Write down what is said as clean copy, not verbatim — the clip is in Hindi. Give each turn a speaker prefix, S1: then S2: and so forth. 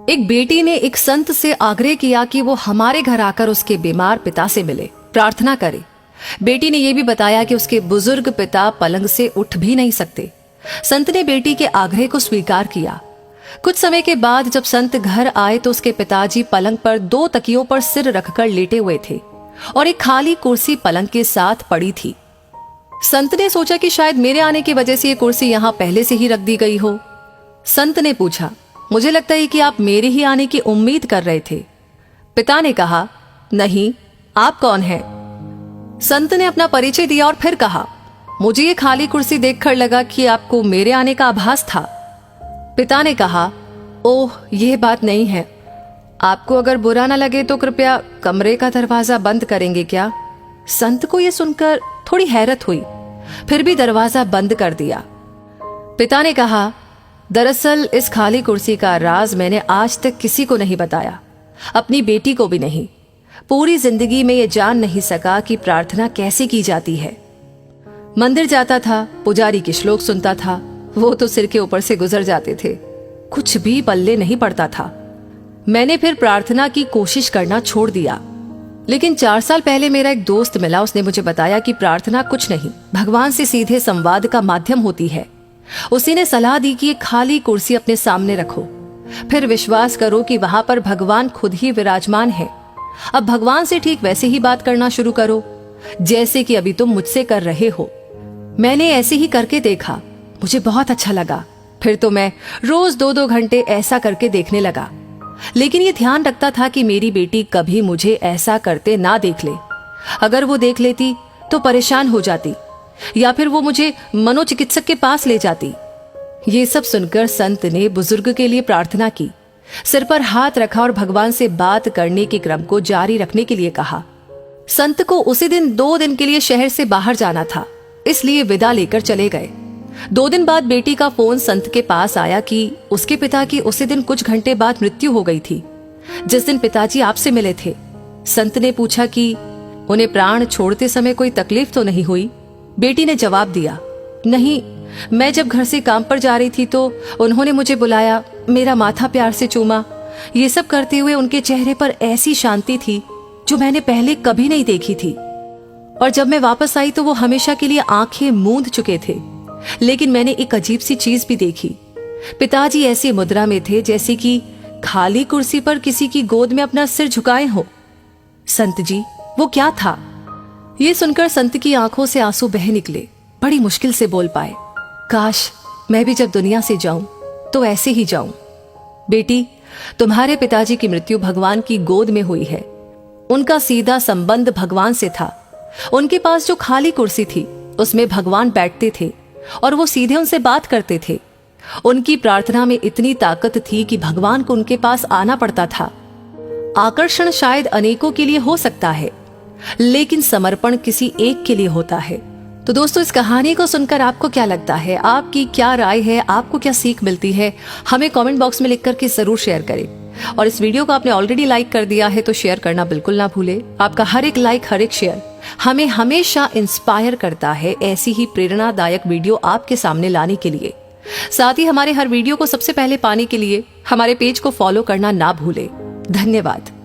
S1: एक बेटी ने एक संत से आग्रह किया कि वो हमारे घर आकर उसके बीमार पिता से मिले, प्रार्थना करे। बेटी ने यह भी बताया कि उसके बुजुर्ग पिता पलंग से उठ भी नहीं सकते। संत ने बेटी के आग्रह को स्वीकार किया। कुछ समय के बाद जब संत घर आए तो उसके पिताजी पलंग पर 2 तकियों पर सिर रखकर लेटे हुए थे और एक खाली कुर्सी पलंग के साथ पड़ी थी। संत ने सोचा कि शायद मेरे आने की वजह से ये कुर्सी यहां पहले से ही रख दी गई हो। संत ने पूछा, मुझे लगता है कि आप मेरे ही आने की उम्मीद कर रहे थे। पिता ने कहा, नहीं, आप कौन हैं? संत ने अपना परिचय दिया और फिर कहा, मुझे ये खाली कुर्सी देखकर लगा कि आपको मेरे आने का आभास था। पिता ने कहा, ओह, यह बात नहीं है। आपको अगर बुरा ना लगे तो कृपया कमरे का दरवाजा बंद करेंगे क्या? संत को यह सुनकर थोड़ी हैरत हुई, फिर भी दरवाजा बंद कर दिया। पिता ने कहा, दरअसल इस खाली कुर्सी का राज मैंने आज तक किसी को नहीं बताया, अपनी बेटी को भी नहीं। पूरी जिंदगी में ये जान नहीं सका कि प्रार्थना कैसे की जाती है। मंदिर जाता था, पुजारी के श्लोक सुनता था, वो तो सिर के ऊपर से गुजर जाते थे, कुछ भी पल्ले नहीं पड़ता था। मैंने फिर प्रार्थना की कोशिश करना छोड़ दिया। लेकिन 4 साल पहले मेरा एक दोस्त मिला, उसने मुझे बताया कि प्रार्थना कुछ नहीं, भगवान से सीधे संवाद का माध्यम होती है। उसी ने सलाह दी कि एक खाली कुर्सी अपने सामने रखो, फिर विश्वास करो कि वहां पर भगवान खुद ही विराजमान है। अब भगवान से ठीक वैसे ही बात करना शुरू करो जैसे कि अभी तुम मुझसे कर रहे हो। मैंने ऐसे ही करके देखा, मुझे बहुत अच्छा लगा। फिर तो मैं रोज 2-2 घंटे ऐसा करके देखने लगा। लेकिन ये ध्यान रखता था कि मेरी बेटी कभी मुझे ऐसा करते ना देख ले। अगर वो देख लेती तो परेशान हो जाती या फिर वो मुझे मनोचिकित्सक के पास ले जाती। ये सब सुनकर संत ने बुजुर्ग के लिए प्रार्थना की, सिर पर हाथ रखा और भगवान से बात करने के क्रम को जारी रखने के लिए कहा। संत को उसी दिन 2 दिन के लिए शहर से बाहर जाना था, इसलिए विदा लेकर चले गए। 2 दिन बाद बेटी का फोन संत के पास आया कि उसके पिता की उसी दिन कुछ घंटे बाद मृत्यु हो गई थी, जिस दिन पिताजी आपसे मिले थे। संत ने पूछा कि उन्हें प्राण छोड़ते समय कोई तकलीफ तो नहीं हुई? बेटी ने जवाब दिया, नहीं, मैं जब घर से काम पर जा रही थी तो उन्होंने मुझे बुलाया, मेरा माथा प्यार से चूमा। ये सब करते हुए उनके चेहरे पर ऐसी शांति थी जो मैंने पहले कभी नहीं देखी थी। और जब मैं वापस आई तो वो हमेशा के लिए आंखें मूंद चुके थे। लेकिन मैंने एक अजीब सी चीज भी देखी। पिताजी ऐसी मुद्रा में थे जैसे कि खाली कुर्सी पर किसी की गोद में अपना सिर झुकाए हो। संत जी, वो क्या था? ये सुनकर संत की आंखों से आंसू बह निकले। बड़ी मुश्किल से बोल पाए, काश मैं भी जब दुनिया से जाऊं तो ऐसे ही जाऊं। बेटी, तुम्हारे पिताजी की मृत्यु भगवान की गोद में हुई है। उनका सीधा संबंध भगवान से था। उनके पास जो खाली कुर्सी थी उसमें भगवान बैठते थे और वो सीधे उनसे बात करते थे। उनकी प्रार्थना में इतनी ताकत थी कि भगवान को उनके पास आना पड़ता था। आकर्षण शायद अनेकों के लिए हो सकता है, लेकिन समर्पण किसी एक के लिए होता है। तो दोस्तों, इस कहानी को सुनकर आपको क्या लगता है? आपकी क्या राय है? आपको क्या सीख मिलती है? हमें कमेंट बॉक्स में लिख करके जरूर शेयर करें। और इस वीडियो को आपने ऑलरेडी लाइक कर दिया है तो शेयर करना बिल्कुल ना भूले। आपका हर एक लाइक, हर एक शेयर हमें हमेशा इंस्पायर करता है ऐसी ही प्रेरणादायक वीडियो आपके सामने लाने के लिए। साथ ही हमारे हर वीडियो को सबसे पहले पाने के लिए हमारे पेज को फॉलो करना ना भूले। धन्यवाद।